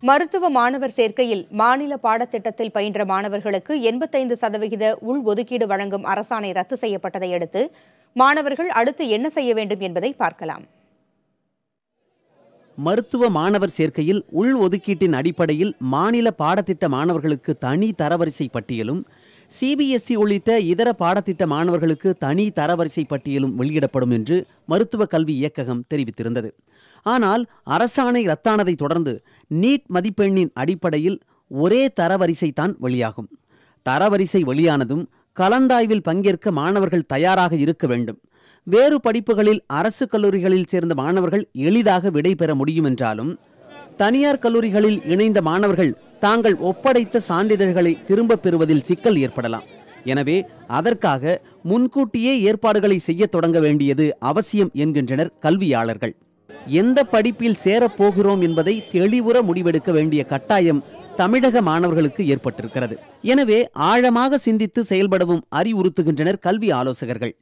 மருத்துவ மாணவர் சேர்க்கையில் மாநில பாடத்திட்டத்தில் பயின்ற மாணவர்களுக்கு 85% உள்ஒதுக்கீடு வழங்கும் அரசாணை ரத்து செய்யப்பட்டதை அடுத்து மாணவர்கள் அடுத்து என்ன செய்ய வேண்டும் என்பதை பார்க்கலாம். மருத்துவ மாணவர் சேர்க்கையில் உள்ஒதுக்கீட்டின் அடிப்படையில் மாநில பாடத்திட்ட மாணவர்களுக்கு தனி தரவரிசை பட்டியலும், சிபிஎஸ்இ உள்ளிட்ட இதர பாடத்திட்ட மாணவர்களுக்கு தனி தரவரிசை பட்டியலும் வெளியிடப்படும் என்று மருத்துவ கல்வி இயக்ககம் தெரிவித்திருந்தது. ஆனால் அரசாணை ரத்தானதை தொடர்ந்து நீட் மதிப்பெண்ணின் அடிப்படையில் ஒரே தரவரிசை தான் வெளியாகும். தரவரிசை வெளியானதும் கலந்தாய்வில் பங்கேற்க மாணவர்கள் தயாராக இருக்க வேண்டும். வேறு படிப்புகளில் அரசு கல்லூரிகளில் சேர்ந்த மாணவர்கள் எளிதாக விடை பெற முடியும் என்றாலும், தனியார் கல்லூரிகளில் இணைந்த மாணவர்கள் தாங்கள் ஒப்படைத்த சான்றிதழ்களை திரும்பப் பெறுவதில் சிக்கல் ஏற்படலாம். எனவே அதற்காக முன்கூட்டியே ஏற்பாடுகளை செய்ய தொடங்க வேண்டியது அவசியம் என்கின்றனர் கல்வியாளர்கள். எந்த படிப்பில் சேரப்போகிறோம் என்பதை தெளிவுற முடிவெடுக்க வேண்டிய கட்டாயம் தமிழக மாணவர்களுக்கு ஏற்பட்டிருக்கிறது. எனவே ஆழமாக சிந்தித்து செயல்படவும் அறிவுறுத்துகின்றனர் கல்வி ஆலோசகர்கள்.